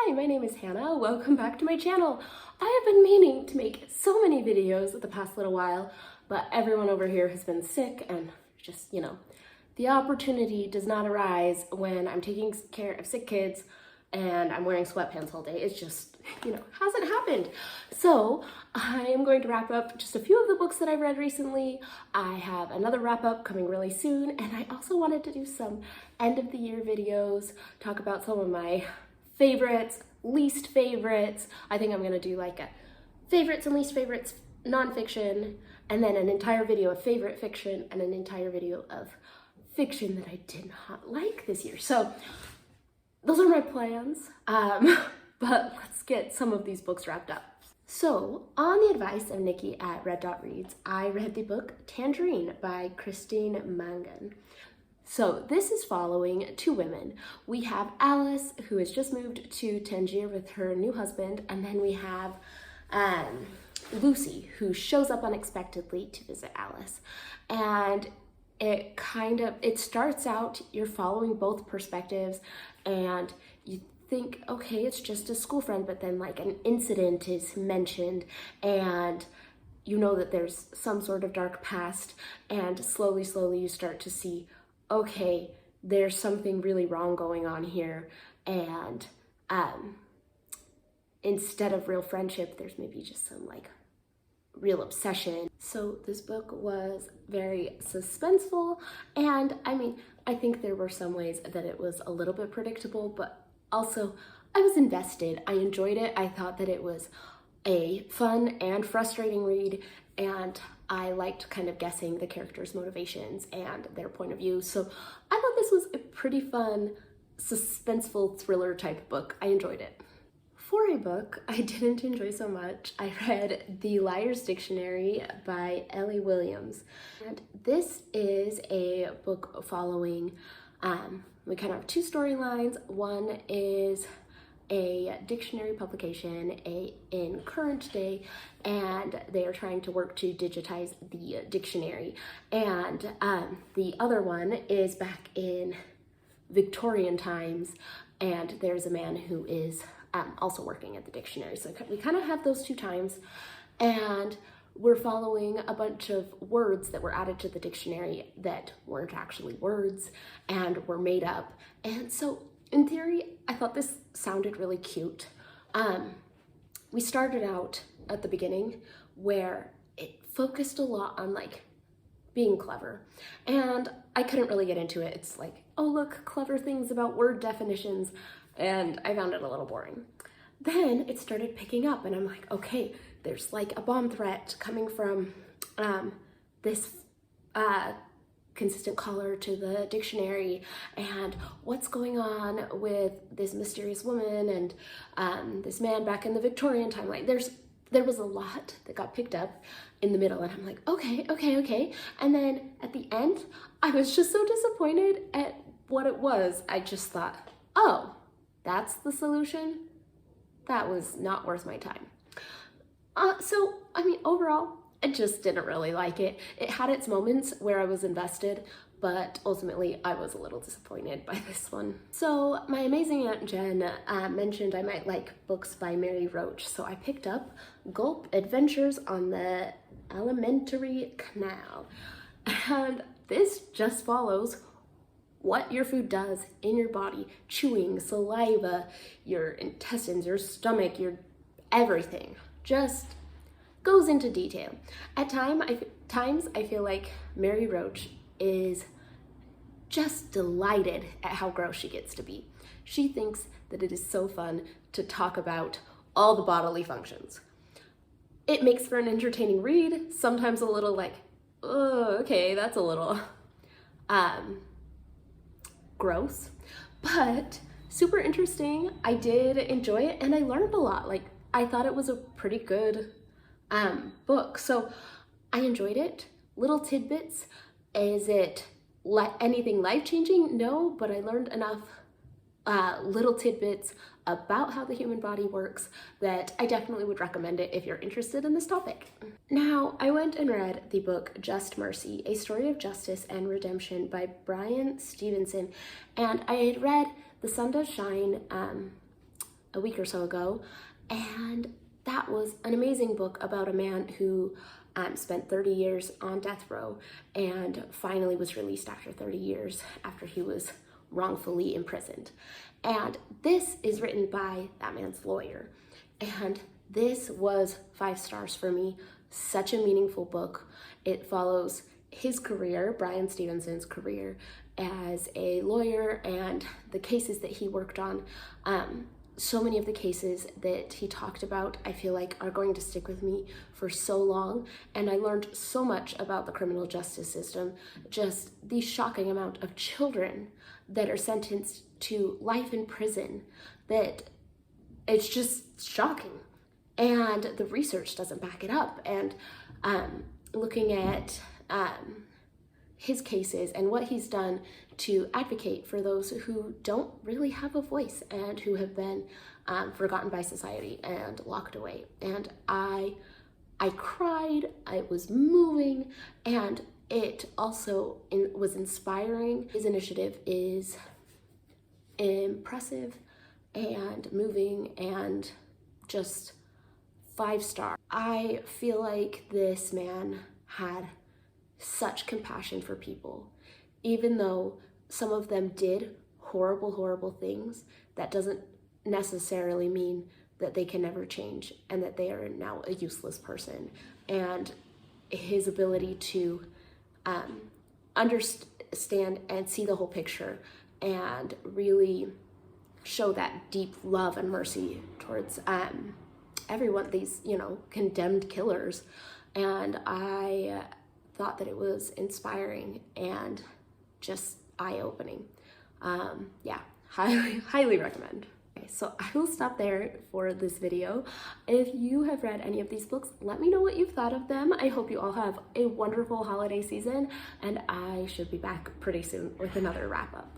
Hi, my name is Hannah. Welcome back to my channel. I have been meaning to make so many videos the past little while, but everyone over here has been sick and just, the opportunity does not arise when I'm taking care of sick kids and I'm wearing sweatpants all day. It's just, hasn't happened. So I am going to wrap up just a few of the books that I've read recently. I have another wrap up coming really soon, and I also wanted to do some end of the year videos, talk about some of my favorites, least favorites. I think I'm gonna do like a favorites and least favorites nonfiction, and then an entire video of favorite fiction and an entire video of fiction that I did not like this year. So those are my plans, but let's get some of these books wrapped up. So on the advice of Nikki at Red Dot Reads, I read the book Tangerine by Christine Mangan. So this is following two women. We have Alice, who has just moved to Tangier with her new husband, and then we have Lucy, who shows up unexpectedly to visit Alice. And it starts out, you're following both perspectives, and you think, okay, it's just a school friend, but then like an incident is mentioned, and you know that there's some sort of dark past, and slowly you start to see, okay, there's something really wrong going on here, and instead of real friendship, there's maybe just some like real obsession. So this book was very suspenseful, and I think there were some ways that it was a little bit predictable, but also I was invested. I enjoyed it. I thought that it was a fun and frustrating read, and I liked kind of guessing the characters' motivations and their point of view. So I thought this was a pretty fun, suspenseful thriller type book. I enjoyed it. For a book I didn't enjoy so much, I read The Liar's Dictionary by Ellie Williams. And this is a book following, we kind of have two storylines. One is a dictionary publication in current day, and they are trying to work to digitize the dictionary. And the other one is back in Victorian times, and there's a man who is also working at the dictionary. So we kind of have those two times, and we're following a bunch of words that were added to the dictionary that weren't actually words and were made up. And so in theory, I thought this sounded really cute. We started out at the beginning where it focused a lot on like being clever, and I couldn't really get into it. It's like, oh look, clever things about word definitions, and I found it a little boring. Then it started picking up, and I'm like, okay, there's like a bomb threat coming from this consistent caller to the dictionary, and what's going on with this mysterious woman and this man back in the Victorian timeline. There was a lot that got picked up in the middle, and I'm like, okay. And then at the end, I was just so disappointed at what it was. I just thought, oh, that's the solution? That was not worth my time. Overall, I just didn't really like it. It had its moments where I was invested, but ultimately I was a little disappointed by this one. So my amazing Aunt Jen mentioned I might like books by Mary Roach, so I picked up Gulp, Adventures on the Alimentary Canal. And this just follows what your food does in your body, chewing, saliva, your intestines, your stomach, your everything. Just goes into detail. At times, I feel like Mary Roach is just delighted at how gross she gets to be. She thinks that it is so fun to talk about all the bodily functions. It makes for an entertaining read, sometimes a little like, oh, okay, that's a little gross, but super interesting. I did enjoy it, and I learned a lot. Like, I thought it was a pretty good book, so I enjoyed it. Little tidbits. Is it anything life-changing? No, but I learned enough little tidbits about how the human body works that I definitely would recommend it if you're interested in this topic. Now, I went and read the book Just Mercy, A Story of Justice and Redemption by Brian Stevenson, and I had read The Sun Does Shine a week or so ago, and that was an amazing book about a man who spent 30 years on death row and finally was released after 30 years after he was wrongfully imprisoned. And this is written by that man's lawyer. And this was 5 stars for me. Such a meaningful book. It follows his career, Bryan Stevenson's career as a lawyer, and the cases that he worked on. So many of the cases that he talked about, I feel like, are going to stick with me for so long. And I learned so much about the criminal justice system, just the shocking amount of children that are sentenced to life in prison, that it's just shocking. And the research doesn't back it up. And looking at his cases and what he's done to advocate for those who don't really have a voice and who have been forgotten by society and locked away. And I cried, it was moving, and it also was inspiring. His initiative is impressive and moving and just 5 star. I feel like this man had such compassion for people. Even though some of them did horrible, horrible things, that doesn't necessarily mean that they can never change and that they are now a useless person. And his ability to understand and see the whole picture and really show that deep love and mercy towards everyone, these, condemned killers. And I thought that it was inspiring and just eye-opening. Yeah, highly recommend. Okay, so I will stop there for this video. If you have read any of these books, let me know what you've thought of them. I hope you all have a wonderful holiday season, and I should be back pretty soon with another wrap-up.